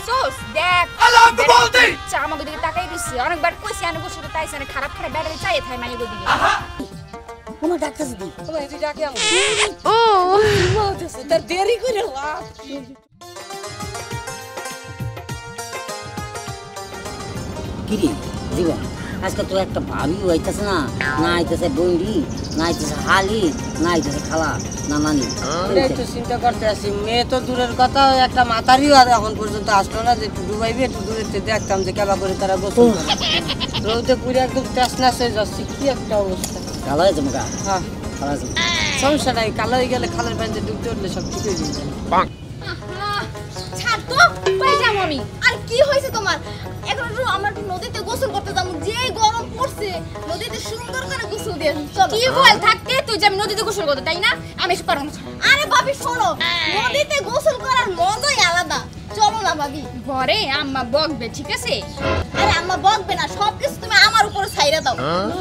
দেখছস দেখ আল্লাহ তো বলতি আমাকে দিকে তাকাই দিছে অনেকবার কইছি আনে বসে তো তাইছে না খারাপ খারাপ ব্যাটারি চাই থাই মাইগো দিকে কোন ডাক্তার দি তোমার এই ডাকে আমু ও মাউতেছে তার দেরি করে লাভ কিরে জীবন আজকে তো একটা ভাবিও আইতাছে না না আইতাছে বন্ডি না আইতাছে হালি না আইতাছে খালা না নানি এই তো চিন্তা করতে আসি মেয়ে তো দূরের কথা একটা মাতারিও আর এখন পর্যন্ত আসলো না যে একটু ডুবাইবে একটু দূরেতে দেখতাম যে কেবা করে তারা গোসল করে রোদে পুরো একদম টেসনাস হয়ে যাচ্ছে কি একটা অবস্থা খালা হয়েছে মুখা হ্যাঁ খালা হয়েছে সমস্যা নাই কালো হয়ে গেলে খালের পানিতে ডুবতে উঠলে সব ঠিক হয়ে যাবে ছাড় তো কই যাম আমি আর কি হইছে তোমার এখন আমরা নদীতে গোসল করতে যাবো যে গরম পড়ছে নদীতে সুন্দর করে গোসল দিয়ে চলো কি বল থাকতে তুই যে আমি নদীতে গোসল করতে তাই না আমি এসে পারবো না আরে ভাবি শোনো নদীতে গোসল করার মজাই আলাদা চলো না ভাবি ঘরে আম্মা বকবে ঠিক আছে আরে আম্মা বকবে না সব কিছু তুমি আমার উপরে ছাইরা দাও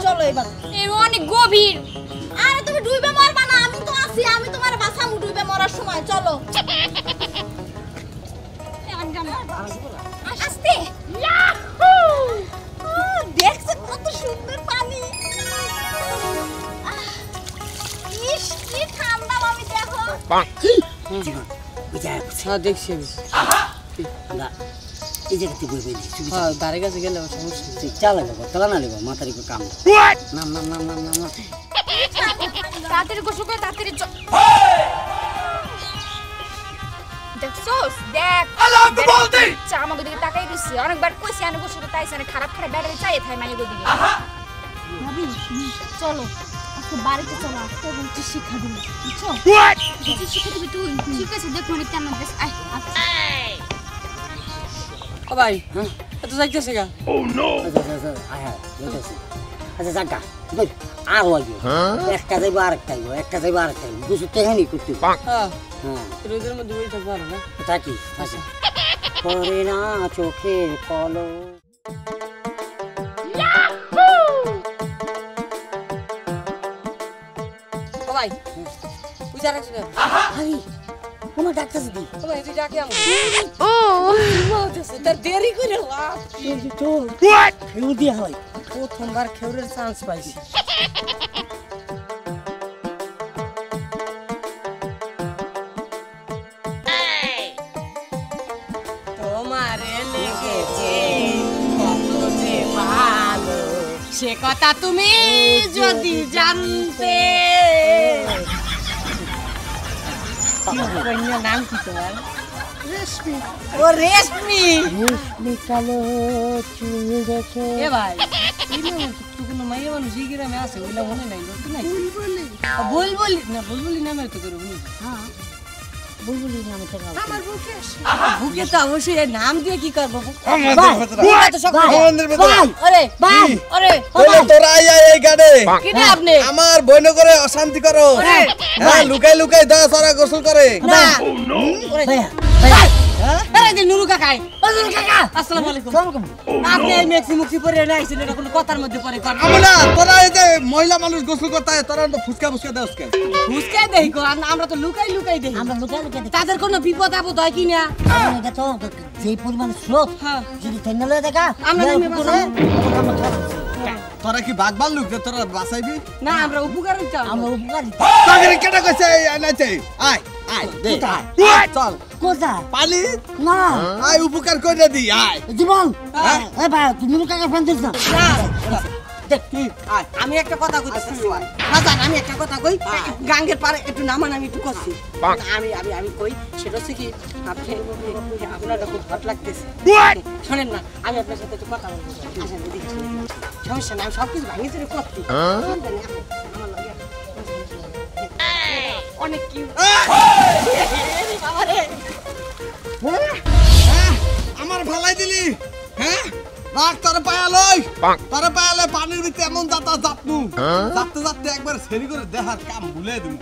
চলো এবার এর অনেক গভীর আরে তুমি ডুবে মরবা না আমি তো আছি আমি তোমার বাঁচামু ডুবে মরার সময় চলো আস্তে ইয়াহু দেখছ কত সুন্দর পানি ইস কি ঠান্ডা আমি দেখো হ্যাঁ দেখছি আমি না এই জায়গাতে বইবে হ্যাঁ দাঁড়ে কাছে গেলে সমস্যা তুই চালা যাবো চালা না নেবো মাথার একটু কাম নাম নাম নাম নাম নাম নাম তাড়াতাড়ি গোসল করে তাড়াতাড়ি দেখছস দেখ আল্লাহ তো বলতি আমাকে দিকে তাকাই দিছে অনেকবার কইছি আনে বসে তো তাইছে না খারাপ খারাপ ব্যাটারি চাই থাই মাইগো দিকে ভাবি চলো আজকে বাড়িতে চলো আজকে বলছি শিক্ষা দিল বুঝছো কিছু শিক্ষা দিবি তুই ঠিক আছে দেখ মানে কেমন বেশ আয় ও ভাই হ্যাঁ এত যাইতেছে গা ও নো আচ্ছা জাগা আর হইব একটা যাইব আর একটা যাইব একটা যাইব আর একটা যাইব দুশো টাকা নি করতে হ্যাঁ হ্যাঁ রোদের মধ্যে বই থাকবো আর না থাকি আচ্ছা পরে না চোখের পলক ও ভাই পূজা রাখছি না আরে কোন ডাক্তার দি তোমার এই ডাকে আমু ও মাউতেছে তার দেরি করে লাভ তো খেউ দিয়া হয় প্রথমবার খেউরের চান্স পাইছি তোমারে লেগেছে কত যে ভালো সে কথা তুমি যদি জানতে কন্যা নাম কি তোমার রেশমি ও রেশমি রেশমি কালো চুল দেখে এ ভাই তুই কোনো মাইয়া মানুষ এই গ্রামে আছে ওইলা মনে নাই লোক নাই বুলবুলি নামের তো করবো হ্যাঁ বুলবুলি নামে তো আমার বুকে তো অবশ্যই নাম দিয়ে কি করবো আমাদের ভিতরে আরে ভাই আরে বলে তোরা এই গাড়ে কি না আপনি আমার বইন করে অশান্তি করো হ্যাঁ লুকাই লুকাই দা সারা গোসল করে না ভাইয়া আরে যে নুরু কাকা আসসালামু আলাইকুম আপনি এই মেক্সি মুক্সি পরে না আইছেন এটা কোনো কথার মধ্যে পরে কর আমলা তোরা এই যে মহিলা মানুষ গোসল করতে হয় তোরা তো ফুসকা ফুসকা দাও কে ফুসকা দেই গো আমরা তো লুকাই লুকাই দেই আমরা লুকাই লুকাই তাদের কোনো বিপদ আপদ হয় কি না এটা তো যেই পরিমাণ স্রোত হ্যাঁ যদি টেন্ডালে দেখা আমরা নেমে বাঁচাবো। তোরা কি বাগবাল লোক যে তোরা বাঁচাইবি না আমরা উপকার চাই আমরা উপকারী তাগরে কেটা কইছে আনাইছে আয় আয় দে আয়, চল কোথায় পানি না আয় উপকার করে দি আয় জীবন হ্যাঁ? এ ভাই তুমি কাকা ফোন দিছ না দেখ আমি একটা কথা কইতেছি না জান আমি একটা কথা কই গাঙ্গের পারে একটু নামান আমি একটু করছি আমি আমি আমি কই সেটা হচ্ছে কি আপনি আপনার খুব হট লাগতেছে শোনেন না আমি আপনার সাথে একটু কথা বলবো আসেন এদিকে সমস্যা না আমি সব কিছু ভাঙিয়ে চুরে করছি অনেক কি আমার ভালাই দিলি হ্যাঁ রাখ তোর পায়ালই তোর পায়ালে পানির ভিতরে এমন যাতা যাতনু যাতে যাতে একবার সেরি করে দেহার কাম ভুলে দিবি